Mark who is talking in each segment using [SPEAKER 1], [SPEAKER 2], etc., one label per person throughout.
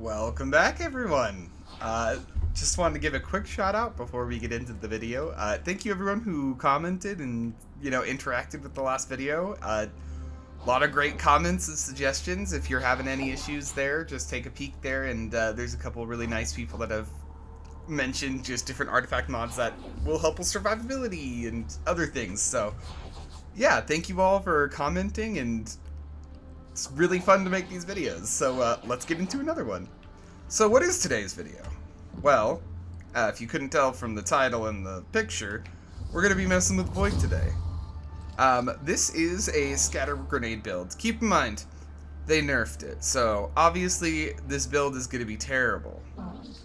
[SPEAKER 1] Welcome back, everyone. Just wanted to give a quick shout out before we get into the video. Thank you, everyone who commented and interacted with the last video. A lot of great comments and suggestions. If you're having any issues there, just take a peek there, and there's a couple really nice people that have mentioned just different artifact mods that will help with survivability and other things. So, yeah, thank you all for commenting, and it's really fun to make these videos. So let's get into another one. So what is today's video? Well, if you couldn't tell from the title and the picture, we're going to be messing with Void today. This is a scatter grenade build. Keep in mind, they nerfed it, so obviously this build is going to be terrible.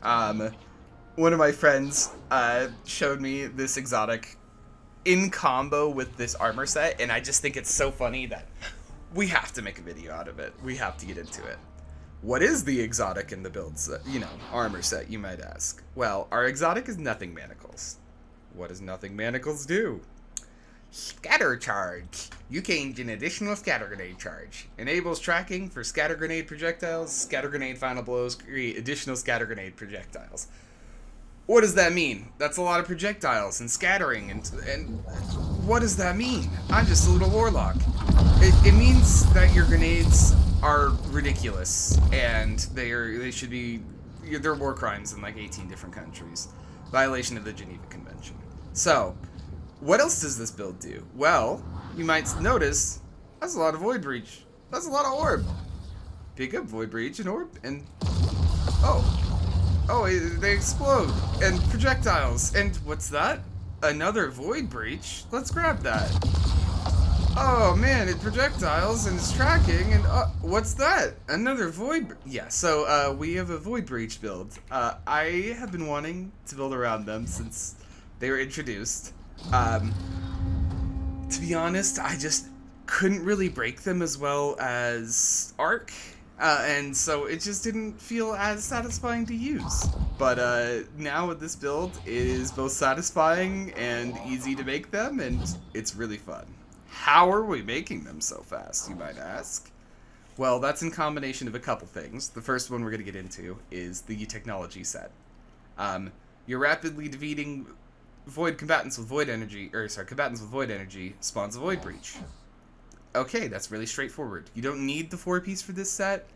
[SPEAKER 1] One of my friends showed me this exotic in combo with this armor set, and I just think it's so funny that we have to make a video out of it. We have to get into it. What is the exotic in the build set, armor set, you might ask? Well, our exotic is Nothing Manacles. What does Nothing Manacles do? Scatter Charge. You gain an additional scatter grenade charge. Enables tracking for scatter grenade projectiles. Scatter grenade final blows create additional scatter grenade projectiles. What does that mean? That's a lot of projectiles and scattering, and what does that mean? I'm just a little warlock. It means that your grenades are ridiculous, and they should be, they're war crimes in like 18 different countries. Violation of the Geneva Convention. So, what else does this build do? Well, you might notice, that's a lot of Void Breach. That's a lot of orb. Pick up Void Breach and orb, and oh, they explode, and projectiles, and what's that? Another Void Breach? Let's grab that. Oh man, it projectiles, and it's tracking, and what's that? Another Void Yeah, so we have a Void Breach build. I have been wanting to build around them since they were introduced. To be honest, I just couldn't really break them as well as Arc. And so it just didn't feel as satisfying to use. But now with this build, it is both satisfying and easy to make them, and it's really fun. How are we making them so fast, you might ask? Well, that's in combination of a couple things. The first one we're going to get into is the technology set. You're rapidly defeating combatants with void energy spawns a Void Breach. Okay, that's really straightforward. You don't need the 4-piece for this set.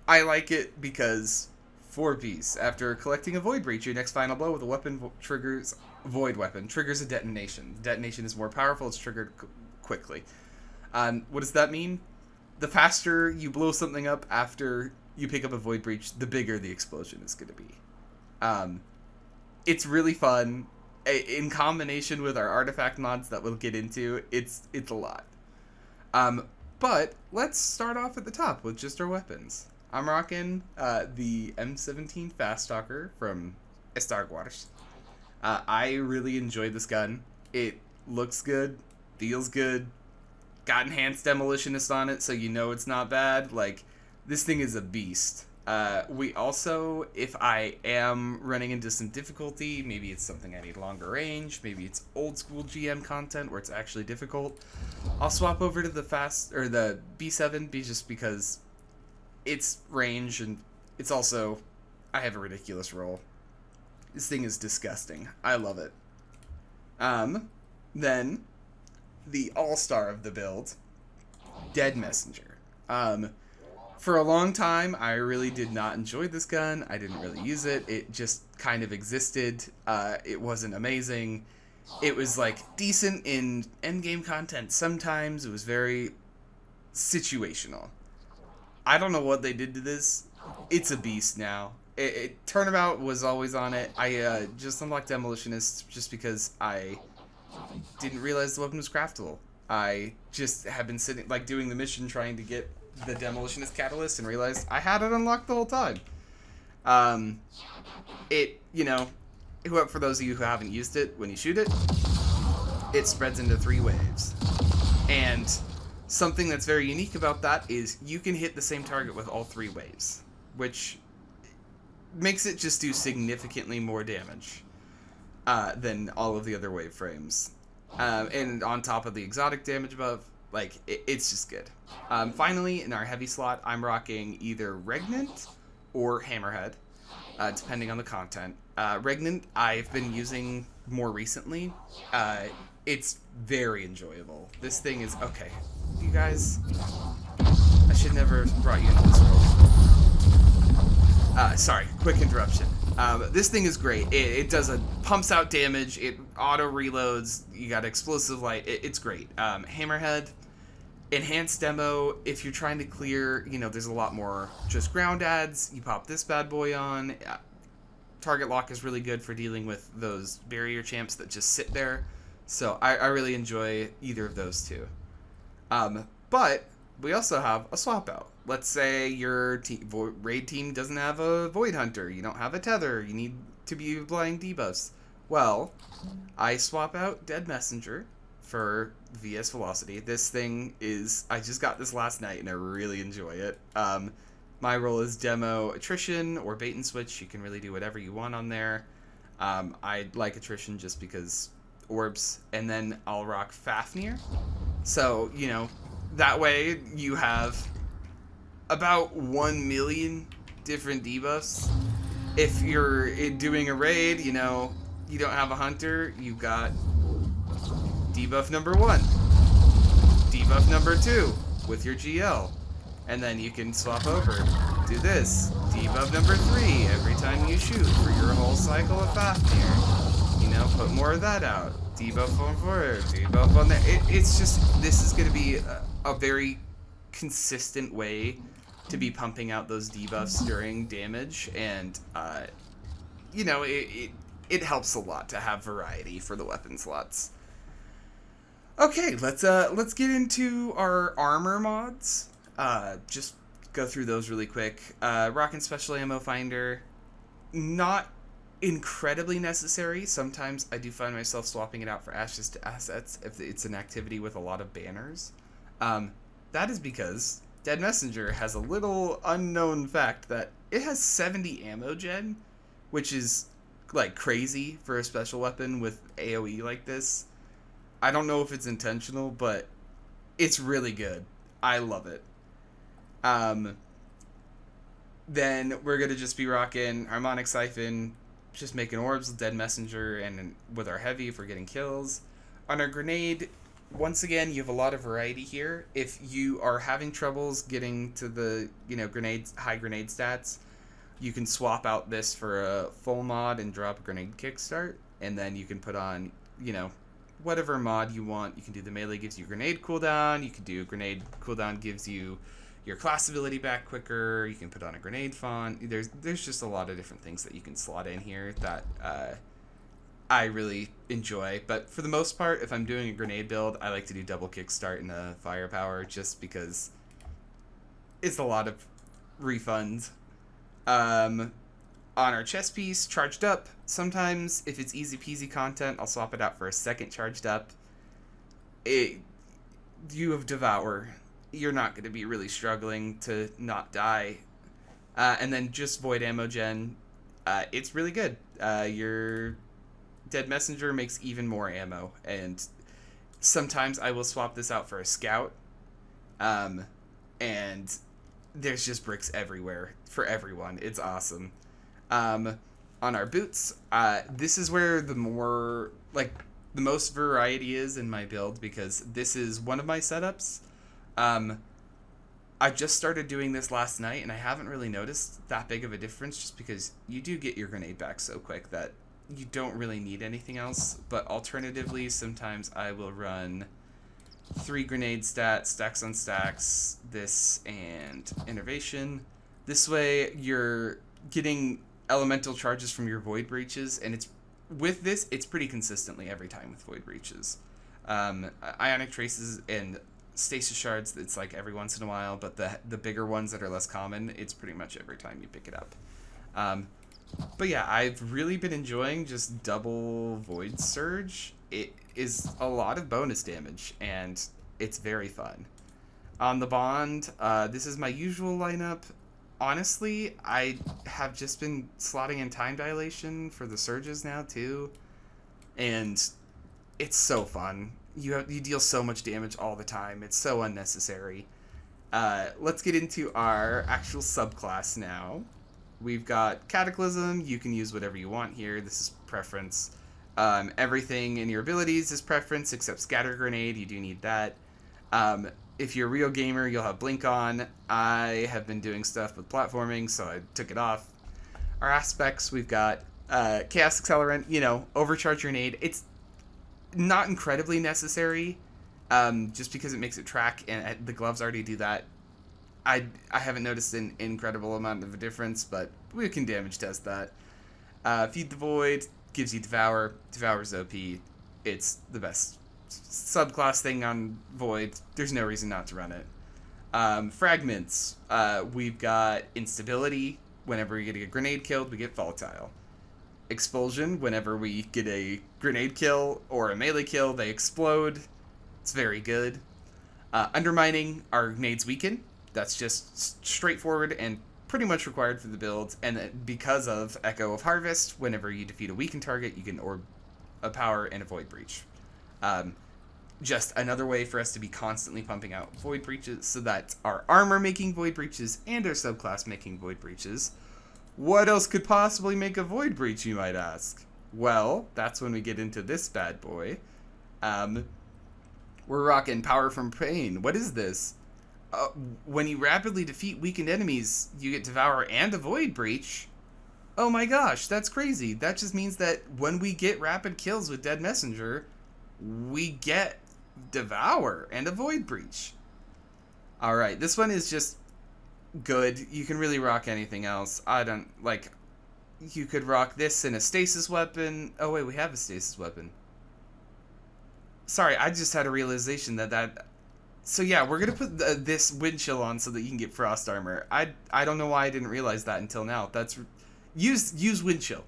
[SPEAKER 1] I like it because 4-piece. After collecting a Void Breach, your next final blow with a weapon triggers a detonation. The detonation is more powerful. It's triggered quickly. What does that mean? The faster you blow something up after you pick up a Void Breach, the bigger the explosion is going to be. It's really fun. In combination with our artifact mods that we'll get into, it's a lot. But let's start off at the top with just our weapons. I'm rocking the M17 Fast Stalker from Star Wars. I really enjoyed this gun. It looks good, feels good, got enhanced demolitionist on it, so you know it's not bad. Like, this thing is a beast. We also, if I am running into some difficulty, maybe it's something I need longer range, maybe it's old school GM content where it's actually difficult, I'll swap over to the the B7 just because it's range, and it's also, I have a ridiculous roll. This thing is disgusting. I love it. Then the all-star of the build, Dead Messenger. For a long time, I really did not enjoy this gun. I didn't really use it. It just kind of existed. It wasn't amazing. It was, like, decent in endgame content sometimes. It was very situational. I don't know what they did to this. It's a beast now. Turnabout was always on it. I just unlocked Demolitionist just because I didn't realize the weapon was craftable. I just have been sitting, like, doing the mission trying to get the Demolitionist Catalyst and realized I had it unlocked the whole time. For those of you who haven't used it, when you shoot it, it spreads into 3 waves. And something that's very unique about that is you can hit the same target with all 3 waves, which makes it just do significantly more damage than all of the other wave frames. And on top of the exotic damage above, it's just good. Finally, in our heavy slot, I'm rocking either Regnant or Hammerhead, depending on the content. Regnant, I've been using more recently. It's very enjoyable. This thing is okay. You guys, I should never have brought you into this world. Sorry, quick interruption. This thing is great. It does pumps out damage. It auto reloads. You got explosive light. It's great. Hammerhead, enhanced demo. If you're trying to clear, there's a lot more just ground ads. You pop this bad boy on. Target lock is really good for dealing with those barrier champs that just sit there. So I really enjoy either of those two. But we also have a swap out. Let's say your raid team doesn't have a Void Hunter. You don't have a Tether. You need to be applying debuffs. Well, I swap out Dead Messenger for VS Velocity. This thing is... I just got this last night, and I really enjoy it. My role is Demo Attrition or Bait and Switch. You can really do whatever you want on there. I like Attrition just because orbs. And then I'll rock Fafnir. So, that way you have about 1 million different debuffs. If you're doing a raid, you don't have a hunter, you've got debuff number 1, debuff number 2 with your GL. And then you can swap over. Do this. Debuff number 3 every time you shoot for your whole cycle of Fafnir. Put more of that out. Debuff on 4, debuff on there. It's just, this is going to be a very consistent way to be pumping out those debuffs during damage, and it helps a lot to have variety for the weapon slots. Okay, let's get into our armor mods. Just go through those really quick. Rockin' Special Ammo Finder, not incredibly necessary. Sometimes I do find myself swapping it out for Ashes to Assets if it's an activity with a lot of banners. That is because Dead Messenger has a little unknown fact that it has 70 ammo gen, which is like crazy for a special weapon with AoE like this. I don't know if it's intentional, but it's really good. I love it. Then we're going to just be rocking Harmonic Siphon, just making orbs with Dead Messenger, and with our heavy if we're getting kills. On our grenade, once again, you have a lot of variety here. If you are having troubles getting to the, high grenade stats, you can swap out this for a full mod and drop a grenade kickstart, and then you can put on, whatever mod you want. You can do the melee gives you grenade cooldown. You can do grenade cooldown gives you your class ability back quicker. You can put on a grenade font. There's just a lot of different things that you can slot in here that I really enjoy. But for the most part, if I'm doing a grenade build, I like to do double kickstart and a firepower just because it's a lot of refunds. On our chest piece, charged up. Sometimes if it's easy peasy content, I'll swap it out for a second charged up. You have Devour. You're not going to be really struggling to not die. And then just Void Ammo Gen. It's really good. Your Dead Messenger makes even more ammo. And sometimes I will swap this out for a Scout. And there's just bricks everywhere for everyone. It's awesome. On our boots, this is where the most variety is in my build, because this is one of my setups. I just started doing this last night, and I haven't really noticed that big of a difference, just because you do get your grenade back so quick that you don't really need anything else. But alternatively, sometimes I will run 3 grenade stacks on stacks, this and Innervation. This way you're getting elemental charges from your Void Breaches, and it's pretty consistently every time with Void Breaches. Ionic Traces and Stasis Shards, it's like every once in a while, but the bigger ones that are less common, it's pretty much every time you pick it up. But yeah, I've really been enjoying just double Void Surge. It is a lot of bonus damage, and it's very fun. On the Bond, this is my usual lineup. Honestly, I have just been slotting in Time Dilation for the surges now too, and it's so fun. You deal so much damage all the time. It's so unnecessary. Let's get into our actual subclass now. We've got Cataclysm. You can use whatever you want here. This is preference. Everything in your abilities is preference except Scatter Grenade. You do need that. If you're a real gamer, you'll have Blink on. I have been doing stuff with platforming, so I took it off. Our aspects, we've got Chaos Accelerant, overcharge your nade. It's not incredibly necessary, just because it makes it track, and the gloves already do that. I haven't noticed an incredible amount of a difference, but we can damage test that. Feed the Void gives you Devour. Devour's OP. It's the best subclass thing on Void. There's no reason not to run it. Fragments. We've got Instability. Whenever we get a grenade killed, we get Volatile. Expulsion. Whenever we get a grenade kill or a melee kill, they explode. It's very good. Undermining. Our nades weaken. That's just straightforward and pretty much required for the build. And because of Echo of Harvest, whenever you defeat a weakened target, you can orb a power and a Void Breach. Just another way for us to be constantly pumping out Void Breaches so that our armor making Void Breaches and our subclass making Void Breaches. What else could possibly make a Void Breach, you might ask? Well, that's when we get into this bad boy. We're rocking Power from Pain. What is this? When you rapidly defeat weakened enemies, you get Devour and a Void Breach. Oh my gosh, that's crazy. That just means that when we get rapid kills with Dead Messenger, we get Devour and a Void Breach. Alright, this one is just good. You can really rock anything else. You could rock this in a stasis weapon. Oh wait, we have a stasis weapon. Sorry, I just had a realization that... So yeah, we're gonna put this wind chill on so that you can get frost armor. I don't know why I didn't realize that until now. That's use wind chill.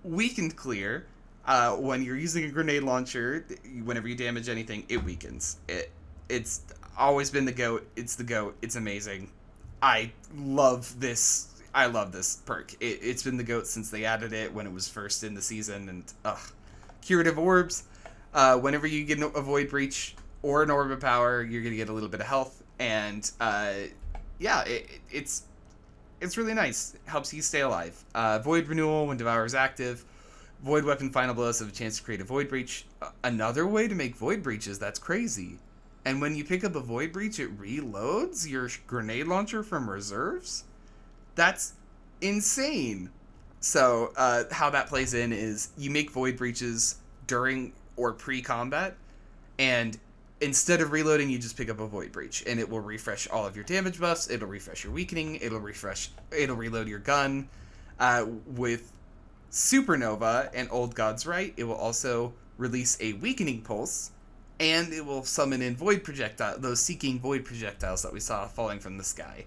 [SPEAKER 1] Weakened clear. When you're using a grenade launcher, whenever you damage anything, it weakens. It's always been the GOAT. It's the GOAT. It's amazing. I love this perk. It's been the GOAT since they added it when it was first in the season. And curative orbs. Whenever you get a Void Breach or an Orb of Power, you're gonna get a little bit of health. And it's really nice. It helps you stay alive. Void Renewal when Devour is active. Void Weapon Final Blows have a chance to create a Void Breach. Another way to make Void Breaches, that's crazy. And when you pick up a Void Breach, it reloads your grenade launcher from reserves? That's insane. So, how that plays in is you make Void Breaches during or pre-combat, and instead of reloading, you just pick up a Void Breach, and it will refresh all of your damage buffs, it'll refresh your weakening, it'll reload your gun. With Supernova and Old God's Right, it will also release a weakening pulse, and it will summon in void projectile, those seeking void projectiles that we saw falling from the sky.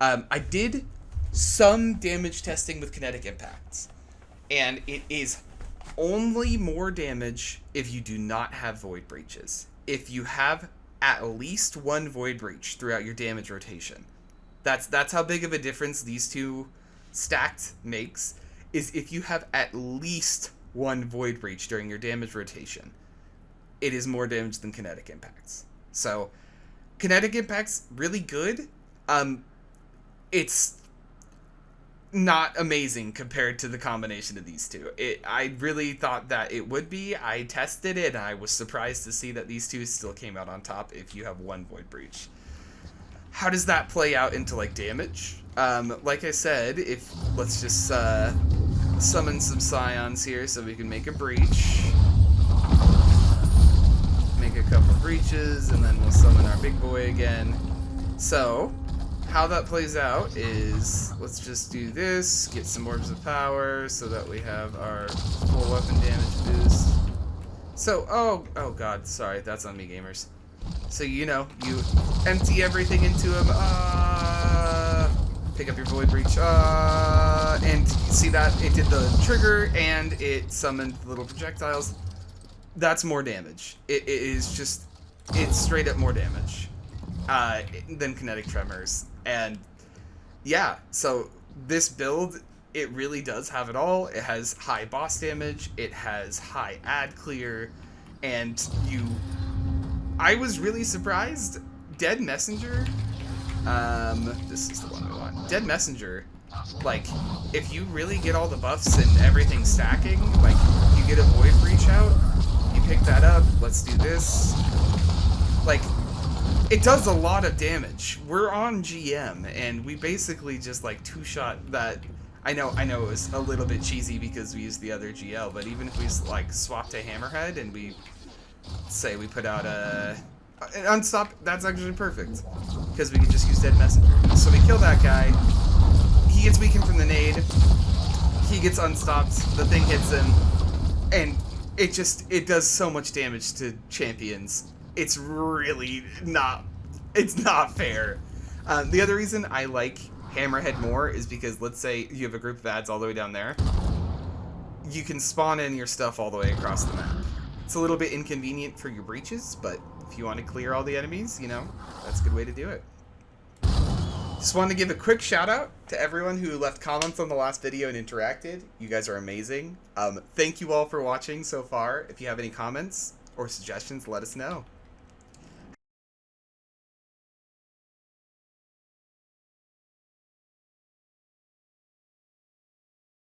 [SPEAKER 1] I did some damage testing with kinetic impacts, and it is only more damage if you do not have void breaches. If you have at least one void breach throughout your damage rotation, that's how big of a difference these two stacked makes. Is if you have at least one void breach during your damage rotation, it is more damage than kinetic impacts. So kinetic impacts really good. It's not amazing compared to the combination of these two. I really thought that it would be. I tested it and I was surprised to see that these two still came out on top if you have one void breach. How does that play out into damage? Like I said, let's just summon some scions here so we can make a breach. Make a couple breaches, and then we'll summon our big boy again. So, how that plays out is, let's just do this, get some orbs of power so that we have our full weapon damage boost. So, oh god, sorry, that's on me, gamers. So, you empty everything into him, pick up your void breach, and see that it did the trigger and it summoned the little projectiles. That's more damage. It's straight up more damage than kinetic tremors. And yeah, so this build, it really does have it all. It has high boss damage, it has high ad clear, and I was really surprised. Dead Messenger, this is the one I want. Dead Messenger Like, if you really get all the buffs and everything stacking, like, you get a Void Breach out, you pick that up, let's do this. Like, it does a lot of damage. We're on GM, and we basically just, like, two-shot that... I know it was a little bit cheesy because we used the other GL, but even if we, like, swap to Hammerhead and we... say we put out an Unstop, that's actually perfect. Because we can just use Dead Messenger. So we kill that guy. He gets weakened from the nade. He gets unstopped. The thing hits him. And it does so much damage to champions. It's really not, it's not fair. The other reason I like Hammerhead more is because, let's say you have a group of ads all the way down there. You can spawn in your stuff all the way across the map. It's a little bit inconvenient for your breaches, but if you want to clear all the enemies, you know, that's a good way to do it. Just wanted to give a quick shout out to everyone who left comments on the last video and interacted. You guys are amazing. Thank you all for watching so far. If you have any comments or suggestions, let us know.